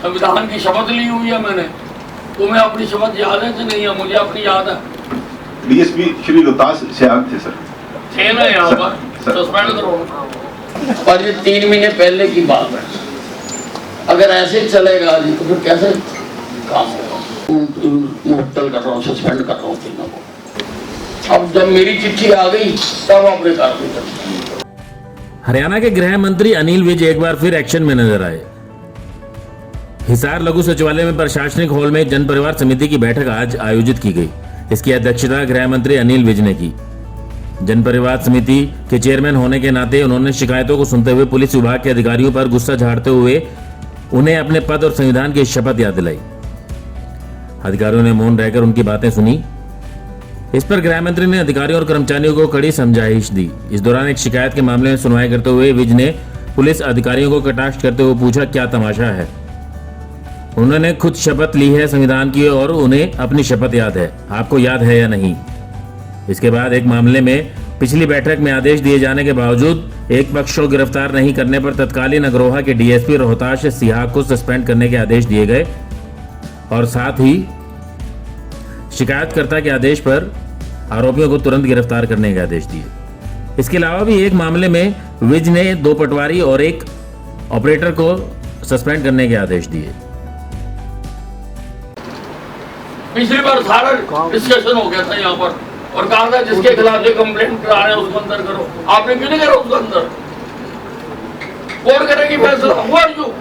संविधान की शपथ ली हुई है मैंने। तुम्हें अपनी शपथ याद है कि नहीं है? मुझे अपनी याद है। डीएसपी श्री रोहतास सियाग थे सर। थे ना यहाँ पर? सस्पेंड करो। और ये 3 महीने पहले की बात है। अगर ऐसे चलेगा जी तो फिर कैसे काम होगा? मुअत्तल कर रहा हूँ, सस्पेंड कर रहा हूँ तीनों को। अब जब मेरी चिट्ठी आ गई तब आपने कार्रवाई कर। हरियाणा के गृह मंत्री अनिल विज एक बार फिर एक्शन में नजर आए। हिसार लघु सचिवालय में प्रशासनिक हॉल में जन परिवार समिति की बैठक आज आयोजित की गई। इसकी अध्यक्षता गृह मंत्री अनिल विज ने की। जन परिवार समिति के चेयरमैन होने के नाते उन्होंने शिकायतों को सुनते हुए पुलिस विभाग के अधिकारियों पर गुस्सा झाड़ते हुए उन्हें अपने पद और संविधान की शपथ याद दिलाई। अधिकारियों ने मौन रहकर उनकी बातें सुनी। इस पर गृह मंत्री ने अधिकारियों और कर्मचारियों को कड़ी समझाइश दी। इस दौरान एक शिकायत के मामले में सुनवाई करते हुए विज ने पुलिस अधिकारियों को कटाक्ष करते हुए पूछा, क्या तमाशा है? उन्होंने खुद शपथ ली है संविधान की और उन्हें अपनी शपथ याद है, आपको याद है या नहीं? इसके बाद एक मामले में पिछली बैठक में आदेश दिए जाने के बावजूद एक पक्ष को गिरफ्तार नहीं करने पर तत्कालीन अग्रोहा के डीएसपी रोहतास सियाग को सस्पेंड करने के आदेश दिए गए और साथ ही शिकायतकर्ता के आदेश पर आरोपियों को तुरंत गिरफ्तार करने के आदेश दिए। इसके अलावा भी एक मामले में विज ने 2 पटवारी और एक ऑपरेटर को सस्पेंड करने के आदेश दिए। पिछली बार सारा डिस्कशन हो गया था यहाँ पर और कहा था जिसके खिलाफ ये कंप्लेंट करा रहे हैं उसको अंदर करो। आपने क्यों नहीं करा उसको अंदर? कोर्ट करेगी फैसला। हुआ जो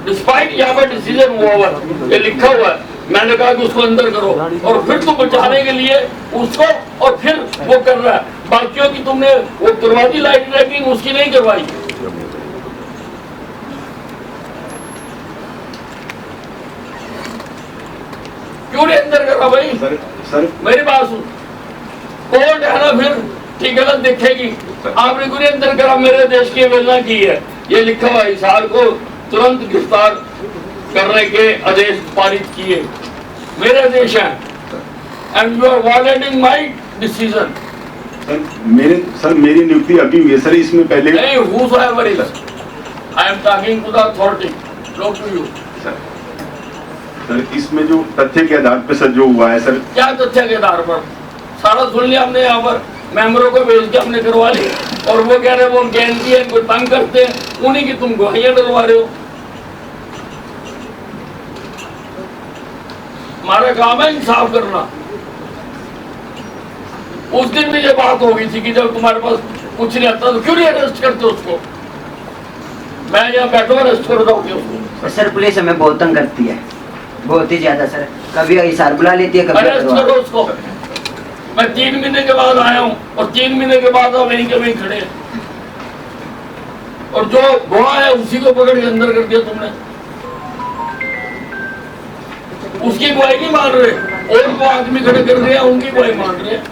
डिस्पाइट यहाँ पर डिसीजन हुआ हुआ ये लिखा हुआ है, मैंने कहा कि उसको अंदर करो और फिर तुम बचाने के लिए उसको और फिर वो कर रहा है। बाकियों की तुमने वो करवा दी लाइट ट्रैकिंग, उसकी नहीं करवाई। क्यों नहीं अंदर करा भाई? सर मेरी बात सुन, कोर्ट है ना फिर ठीक गलत देखेगी। आपने क्यों नहीं अंदर करा? मेरे देश की अवहेलना की है। ये लिखा हुआ हिसार को तुरंत गिरफ्तार करने के आदेश पारित किए। मेरे देश है and you are violating my decision. Sir मेरी नियुक्ति अभी हुई है सर। इसमें पहले नहीं, whosoever is, I am talking to the authority, not to you. Sir इसमें जो तथ्य के आधार पर सर जो हुआ है सर। क्या तथ्य के आधार पर? सारा सुन लिया हमने। यहाँ पर मेंबरों को भेज के हमने करवा ली और वो कह रहे हैं वो गारंटी है, इनको तंग करते हैं, उन्हीं की तुम गवाहियां डलवा रहे हो। हमारा काम है इंसाफ करना। उस दिन भी ये बात हो गई थी कि जब तुम्हारे पास कुछ नहीं आता तो क्यों नहीं अरेस्ट करते उसको? मैं यहाँ बैठो अरेस्ट कर रहा हूँ। सर पुलिस हमें बहुत तंग करती है, बहुत ही ज्यादा सर। कभी इशार बुला लेती है, कभी अरेस्ट करो उसको। मैं 3 महीने के बाद आया हूँ और 3 महीने के बाद अब वहीं के वहीं खड़े हैं और जो गवाह है उसी को पकड़ के अंदर कर दिया तुमने। उसकी गवाही नहीं मान रहे और वो आदमी खड़े कर रहे हैं उनकी गवाही मान रहे हैं।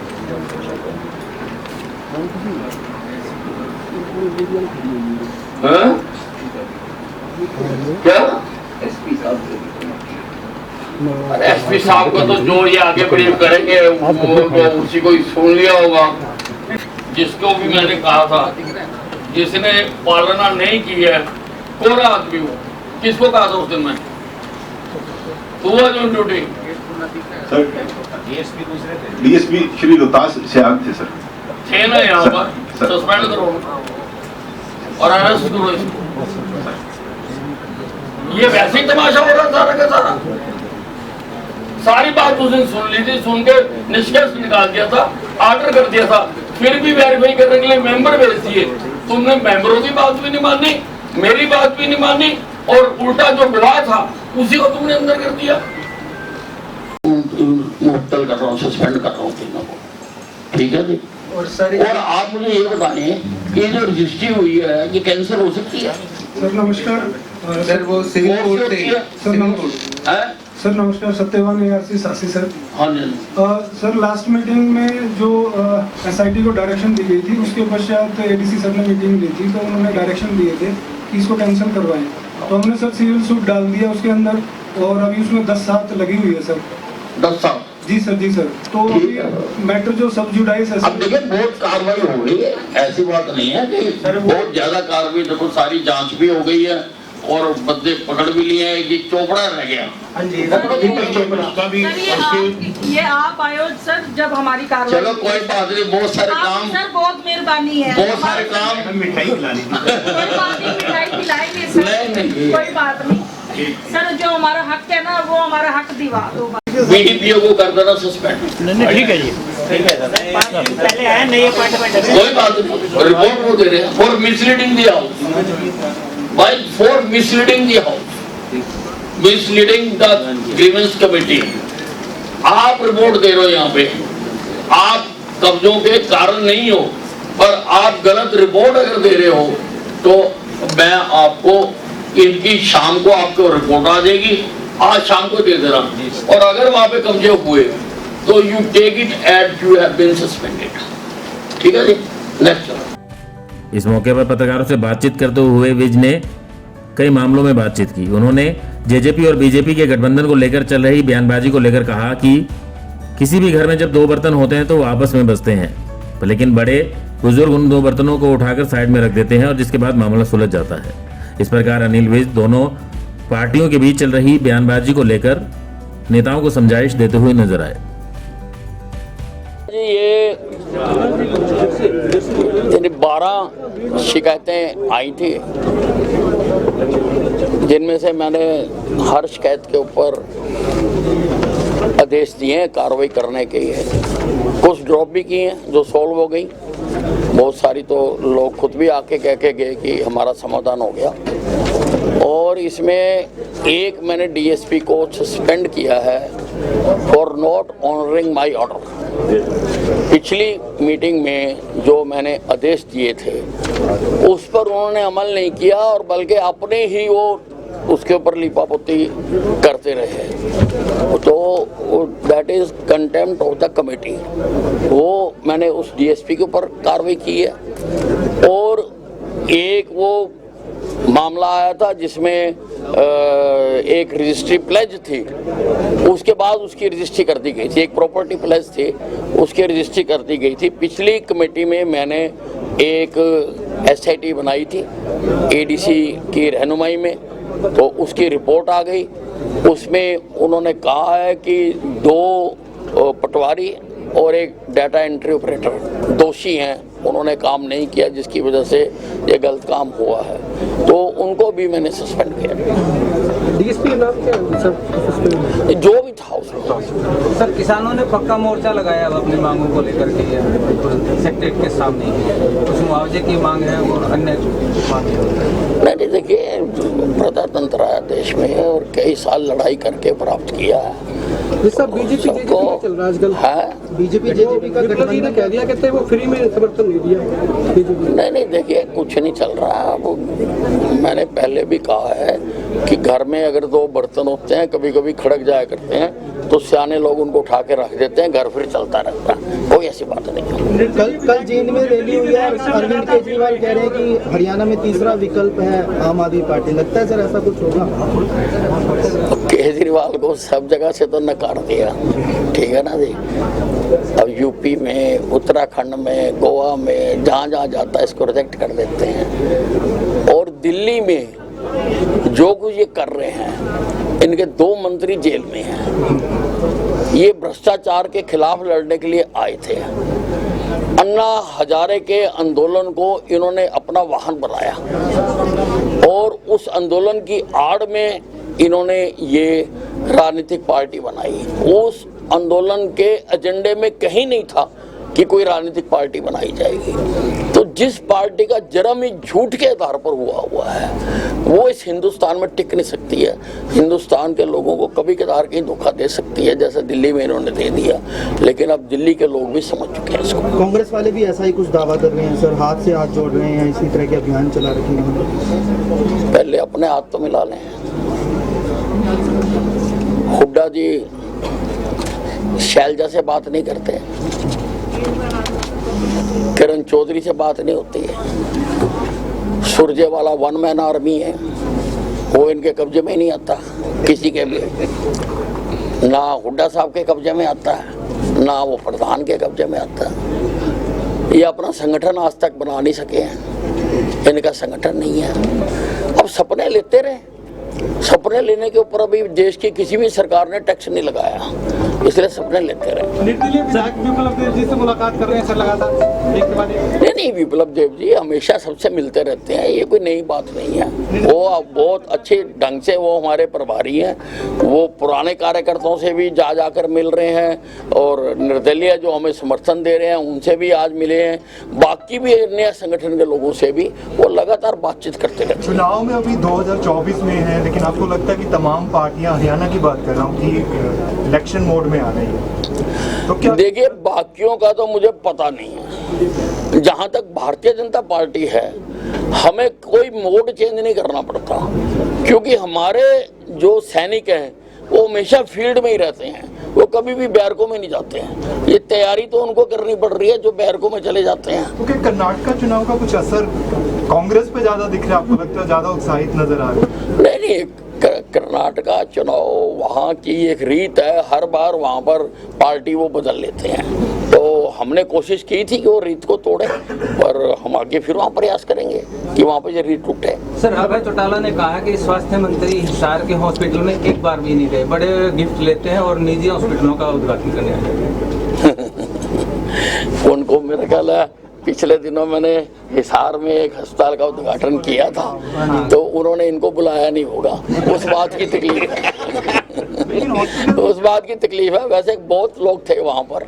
क्या एसपी साहब को तो जो ये आगे ब्रीफ करेंगे वो तो उसी को सुन लिया होगा। जिसको भी मैंने कहा था, जिसने पालना नहीं की है कोरा आदमी हो। किसको कहा था उस दिन मैं? हुआ जो duty sir DSP Shri Rohtas Siyag थे सर। थे ना यहाँ पर? सस्पेंड करो और अरेस्ट करो इसको। ये वैसे ही तमाशा हो रहा सारा का सारा। सारी बात उस दिन सुन ली थी, सुन के निष्कर्ष निकाल दिया था, आर्डर कर दिया था। फिर भी वेरीफाई करने के लिए मेंबर भेज दिए। तुमने मेंबरों की बात भी नहीं मानी, मेरी बात भी नहीं मानी और उल्टा जो गवाह था उसी को तुमने अंदर कर दिया। मुअत्तल कर रहा हूँ, सस्पेंड कर रहा हूँ तीनों को। ठीक है जी। और आप मुझे ये बताइए कि जो रजिस्ट्री हुई है ये कैंसिल हो सकती है? सर नमस्कार। सर वो सिविल कोर्ट है। सर नमस्कार, सत्यवान ARC सासी सर। हाँ जी। सर लास्ट मीटिंग में जो SIT को डायरेक्शन दी गई थी उसके पश्चात ADC सर ने मीटिंग ली थी तो उन्होंने डायरेक्शन दिए थे कि इसको कैंसिल करवाएं। तो हमने सर सिविल सूट डाल दिया उसके अंदर और अभी उसमें 10 साल लगी हुई है सर। 10 साल? जी सर। तो ठीक है। मैटर जो सब जुडाइस है अब देखिए बहुत कार्रवाई हो गई है, ऐसी बात नहीं है कि बहुत ज्यादा कार्रवाई, देखो सारी जांच भी हो गई है और बंदे पकड़ भी लिए हैं, कि चोपड़ा रह गया। उसका भी ये आप आयो सर जब हमारी कार्रवाई। चलो कोई बात नहीं, बहुत सारे काम, सर बहुत मेहरबानी है, बहुत सारे काम, मिठाई खिलानी कोई बात नहीं, मिठाई खिलाएंगे सर, नहीं। कोई बात नहीं सर, जो हमारा हक है ना वो हमारा हक दिवा दो। बीडीपीओ को कर देना सस्पेंड। ठीक है जी, ठीक है सर। पहले आया नहीं अपॉइंटमेंट कोई बात नहीं, रिपोर्ट वो दे रहे हैं for misleading the house, by for misleading the house, misleading the grievance committee. आप रिपोर्ट दे रहे हो यहाँ पे, आप कब्जों के कारण नहीं हो, पर आप गलत रिपोर्ट अगर दे रहे हो तो मैं आपको इनकी शाम को आपको रिपोर्ट आ जाएगी, आज शाम को दे देना, और अगर वहां पे कब्जे हुए तो you take it as you have been suspended. ठीक है जी, नेक्स्ट। इस मौके पर पत्रकारों से बातचीत करते हुए विज ने कई मामलों में बातचीत की। उन्होंने जेजेपी और बीजेपी के गठबंधन को लेकर चल रही बयानबाजी को लेकर कहा कि किसी भी घर में जब दो बर्तन होते हैं तो वो आपस में बसते हैं, लेकिन बड़े बुजुर्ग उन दो बर्तनों को उठाकर साइड में रख देते हैं और जिसके बाद मामला सुलझ जाता है। इस प्रकार अनिल विज दोनों पार्टियों के बीच चल रही बयानबाजी को लेकर नेताओं को समझाइश देते हुए नजर आए। ये 12 शिकायतें आई थी, जिनमें से मैंने हर शिकायत के ऊपर आदेश दिए हैं कार्रवाई करने के लिए। कुछ ड्रॉप भी किए हैं जो सॉल्व हो गई, बहुत सारी तो लोग खुद भी आके कह के गए कि हमारा समाधान हो गया। और इसमें एक मैंने डीएसपी को सस्पेंड किया है for not honouring my order. पिछली मीटिंग में जो मैंने आदेश दिए थे उस पर उन्होंने अमल नहीं किया और बल्कि अपने ही वो उसके ऊपर लिपापोती करते रहे, तो that is contempt of the committee. वो मैंने उस डीएसपी के ऊपर कार्रवाई की है। और एक वो मामला आया था जिसमें एक रजिस्ट्री प्लेज थी, उसके बाद उसकी रजिस्ट्री कर दी गई थी। एक प्रॉपर्टी प्लेज थी, उसकी रजिस्ट्री कर दी गई थी। पिछली कमेटी में मैंने एक एसआईटी बनाई थी एडीसी की रहनुमाई में, तो उसकी रिपोर्ट आ गई। उसमें उन्होंने कहा है कि 2 पटवारी और एक डाटा एंट्री ऑपरेटर दोषी हैं, उन्होंने काम नहीं किया जिसकी वजह से ये गलत काम हुआ है, तो उनको भी मैंने सस्पेंड किया। डीएसपी का नाम क्या है सर? जो भी था उसमें। सर किसानों ने पक्का मोर्चा लगाया अब अपनी मांगों को लेकर के सेक्रेटरीट के सामने, कुछ मुआवजे की मांग है और अन्य मांगे। नहीं देखिए, प्रजातंत्र है देश में और कई साल लड़ाई करके प्राप्त किया है। सब बीजेपी का चल रहा है आजकल है, बीजेपी जेजेपी का गठबंधन ने कह दिया, कहते हैं वो फ्री में समर्थन नहीं दिया। नहीं देखिए, कुछ नहीं चल रहा है। वो मैंने पहले भी कहा है कि घर में अगर 2 बर्तन होते हैं कभी कभी खड़क जाया करते हैं, तो सियाने लोग उनको उठा के रख देते हैं, घर फिर चलता रहता है, कोई ऐसी बात नहीं। कल जींद में रैली हुई है, अरविंद केजरीवाल कह रहे हैं कि हरियाणा में तीसरा विकल्प है आम आदमी पार्टी, लगता है सर ऐसा कुछ होगा? केजरीवाल को सब जगह से तो नकार दिया, ठीक है ना जी। अब यूपी में, उत्तराखंड में, गोवा में, जहाँ जहाँ जाता है इसको रिजेक्ट कर देते हैं। और दिल्ली में जो कुछ ये कर रहे हैं, इनके 2 मंत्री जेल में हैं। ये भ्रष्टाचार के खिलाफ लड़ने के लिए आए थे। अन्ना हजारे के आंदोलन को इन्होंने अपना वाहन बनाया और उस आंदोलन की आड़ में इन्होंने ये राजनीतिक पार्टी बनाई। उस आंदोलन के एजेंडे में कहीं नहीं था कि कोई राजनीतिक पार्टी बनाई जाएगी। तो जिस पार्टी का जन्म ही झूठ के आधार पर हुआ है, वो इस हिंदुस्तान में टिक नहीं सकती है। हिंदुस्तान के लोगों को कभी कदार कहीं धोखा दे सकती है, जैसे दिल्ली में इन्होंने दे दिया, लेकिन अब दिल्ली के लोग भी समझ चुके हैं इसको। कांग्रेस वाले भी ऐसा ही कुछ दावा कर रहे हैं सर, हाथ से हाथ जोड़ रहे हैं, इसी तरह के अभियान चला रखे हैं। पहले अपने हाथ तो मिला लें। हुड्डा जी शैलजा से बात नहीं करते, किरण चौधरी से बात नहीं होती है, सुरजेवाला 1 मैन आर्मी है, वो इनके कब्जे में नहीं आता किसी के भी। ना हुड्डा साहब के कब्जे में आता है, ना वो प्रधान के कब्जे में आता है। ये अपना संगठन आज तक बना नहीं सके हैं, इनका संगठन नहीं है। अब सपने लेते रहे, सपने लेने के ऊपर अभी देश की किसी भी सरकार ने टैक्स नहीं लगाया, इसलिए सपने लेते रहे। निर्दलीय विधायक विप्लव देव जी से मुलाकात कर रहे हैं सर लगातार, एक के बाद एक। नहीं, विप्लव देव जी हमेशा सबसे मिलते रहते हैं, ये कोई नई बात नहीं है। वो बहुत अच्छे ढंग से वो हमारे प्रभारी हैं, वो पुराने कार्यकर्ताओं से भी जाकर मिल रहे हैं और निर्दलीय जो हमें समर्थन दे रहे हैं उनसे भी आज मिले हैं, बाकी भी अन्य संगठन के लोगों से भी वो लगातार बातचीत करते रहते हैं। चुनाव में अभी 2024 में है, लेकिन आपको लगता है कि तमाम पार्टियां, हरियाणा की बात कर रहा हूँ, कि इलेक्शन मोड में आ रही है, तो क्या? देखिए, बाकियों का तो मुझे पता नहीं है। जहां तक भारतीय जनता पार्टी है, हमें कोई मोड चेंज नहीं करना पड़ता, क्योंकि हमारे जो सैनिक हैं वो हमेशा फील्ड में ही रहते हैं, वो कभी भी बैरकों में नहीं जाते हैं। ये तैयारी तो उनको करनी पड़ रही है जो बैरकों में चले जाते हैं। क्योंकि कर्नाटक चुनाव का कुछ असर कांग्रेस पे ज्यादा दिख रहा है, आपको लगता है ज्यादा उत्साहित नजर आ रहा है? नहीं, कर्नाटका चुनाव वहाँ की एक रीत है, हर बार वहाँ पर पार्टी वो बदल लेते हैं, तो हमने कोशिश की थी कि वो रीत को तोड़े, पर हम आगे फिर वहाँ प्रयास करेंगे कि वहाँ पर ये रीत टूटे। सर, अभय चौटाला ने कहा कि स्वास्थ्य मंत्री हिसार के हॉस्पिटल में एक बार भी नहीं गए, बड़े गिफ्ट लेते हैं और निजी हॉस्पिटलों का उद्घाटन करने आए। उनको मेरा ख्याल है पिछले दिनों मैंने हिसार में एक अस्पताल का उद्घाटन किया था, तो उन्होंने इनको बुलाया नहीं होगा, उस बात की तकलीफ है। उस बात की तकलीफ है। वैसे बहुत लोग थे वहाँ पर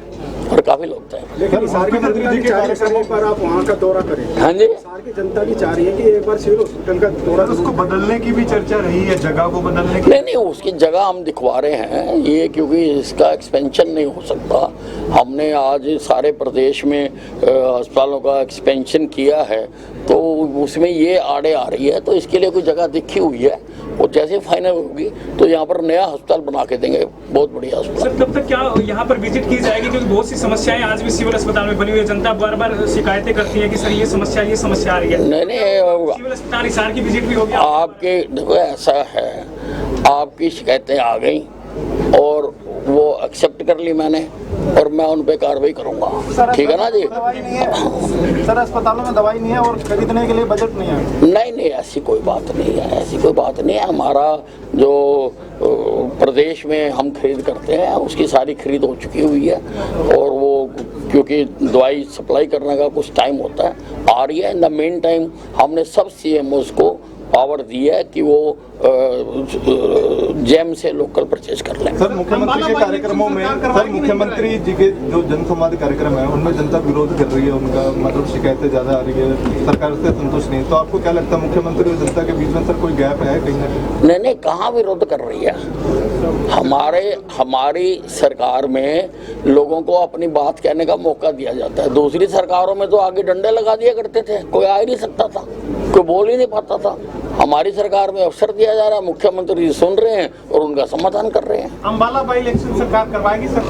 और काफी लोग थे। लेकिन हिसार की जनता की चाह रही पर आप वहाँ का दौरा करें। हाँ जी, हिसार की जनता की चाह रही है कि एक बार सिविल हॉस्पिटल का दौरा, उसको बदलने की भी चर्चा रही है, जगह को बदलने की। नहीं, उसकी जगह हम दिखवा रहे हैं ये, क्योंकि इसका एक्सपेंशन नहीं हो सकता। हमने आज सारे प्रदेश में अस्पतालों का एक्सपेंशन किया है, तो उसमें ये आड़े आ रही है, तो इसके लिए कोई जगह दिखी हुई है, वो जैसे फाइनल होगी तो यहाँ पर नया अस्पताल बना के देंगे, बहुत बढ़िया अस्पताल। सर, तब तक क्या यहाँ पर विजिट की जाएगी, क्योंकि बहुत सी समस्याएं आज भी सिविल अस्पताल में बनी हुई है, जनता बार बार शिकायतें करती है कि सर ये समस्या आ रही है। नहीं, सिविल अस्पताल हिसार की विजिट भी होगी आपके। देखो, ऐसा है, आपकी शिकायतें आ गई और वो एक्सेप्ट कर ली मैंने, और मैं उन पे कार्रवाई करूंगा, ठीक है ना जी। दवाई नहीं है सर, अस्पतालों में दवाई नहीं है और खरीदने के लिए बजट नहीं है। नहीं, ऐसी कोई बात नहीं है, ऐसी कोई बात नहीं है। हमारा जो प्रदेश में हम खरीद करते हैं उसकी सारी खरीद हो चुकी हुई है, और वो क्योंकि दवाई सप्लाई करने का कुछ टाइम होता है, आ रही है। इन द मेन टाइम हमने सब CMOs को पावर दी है कि वो जेम से लोकल परचेज कर लें। सर, मुख्यमंत्री के कार्यक्रमों में, सर मुख्यमंत्री जी के जो जनसंवाद कार्यक्रम है उनमें जनता विरोध कर रही है, उनका मतलब शिकायतें ज्यादा आ रही है, सरकार से संतुष्ट नहीं, तो आपको क्या लगता है मुख्यमंत्री और जनता के बीच में सर कोई गैप है कहीं ना कहीं? नहीं, कहाँ विरोध कर रही है। हमारी सरकार में लोगों को अपनी बात कहने का मौका दिया जाता है। दूसरी सरकारों में तो आगे डंडे लगा दिया करते थे, कोई आ ही नहीं सकता था, कोई बोल ही नहीं पाता था। हमारी सरकार में अवसर दिया जा रहा है, मुख्यमंत्री जी सुन रहे हैं और उनका समाधान कर रहे हैं। अम्बाला बाई इलेक्शन सरकार करवाएगी सर?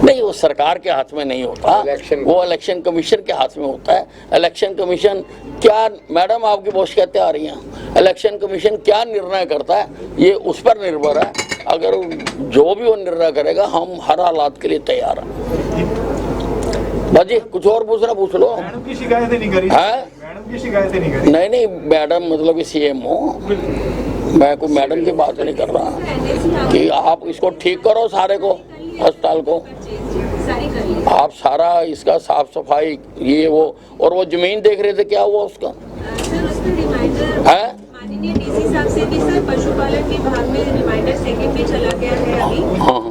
नहीं, वो सरकार के हाथ में नहीं होता, वो इलेक्शन कमीशन के हाथ में होता है। इलेक्शन कमीशन क्या, मैडम आपकी बहुत शिकायतें आ रही हैं, इलेक्शन कमीशन क्या निर्णय करता है ये उस पर निर्भर है। अगर जो भी वो निर्णय करेगा हम हर हालात के लिए तैयार हैं। बाजी कुछ और पूछना पूछ लो। मैडम की शिकायतें नहीं करी है? मैडम की शिकायतें नहीं करी? नहीं, मैडम मतलब कि CMO, मैं कोई मैडम की बात नहीं कर रहा कि आप इसको ठीक करो, सारे को, अस्पताल को आप सारा इसका साफ सफाई ये वो, और वो जमीन देख रहे थे, क्या हुआ उसका? है माननीय DC साहब से भी सर पशुपालन विभाग में रिमाइंडर सेकंड में चला गया है अभी। हाँ,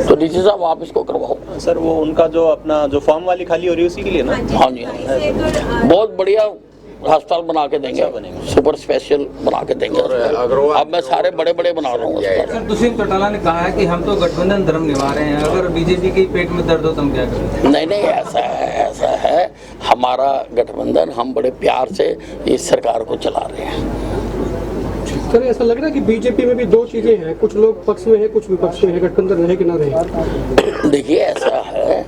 तो DC साहब आप इसको करवाओ। सर, वो उनका जो अपना जो फॉर्म वाली खाली हो रही है उसी के लिए ना? हाँ जी, बहुत बढ़िया अस्पताल बना के देंगे, सुपर स्पेशल बना के देंगे। अब मैं सारे बड़े बड़े बना रहा हूँ। सर, दुष्यंत चौटाला ने कहा है कि हम तो गठबंधन धर्म निभा रहे हैं, अगर बीजेपी के पेट में दर्द हो तो हम क्या करें? नहीं, ऐसा है हमारा गठबंधन, हम बड़े प्यार से इस सरकार को चला रहे हैं। सर, ऐसा लग रहा है कि बीजेपी में भी दो चीजें हैं, कुछ लोग पक्ष में है, कुछ विपक्ष में है, गठबंधन रहे कि ना रहे। देखिए, ऐसा है,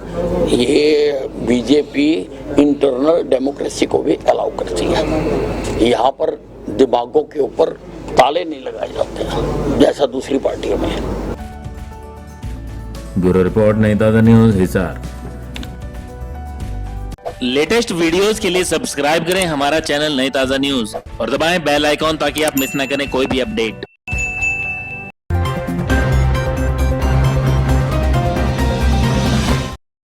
ये बीजेपी इंटरनल डेमोक्रेसी को भी अलाउ करती है। यहाँ पर दिमागों के ऊपर ताले नहीं लगाए जाते हैं जैसा दूसरी पार्टियों में है। ब्यूरो रिपोर्ट नई ताजा न्यूज हिसार। लेटेस्ट वीडियोस के लिए सब्सक्राइब करें हमारा चैनल नई ताजा न्यूज और दबाएं बेल आइकॉन ताकि आप मिस ना करें कोई भी अपडेट।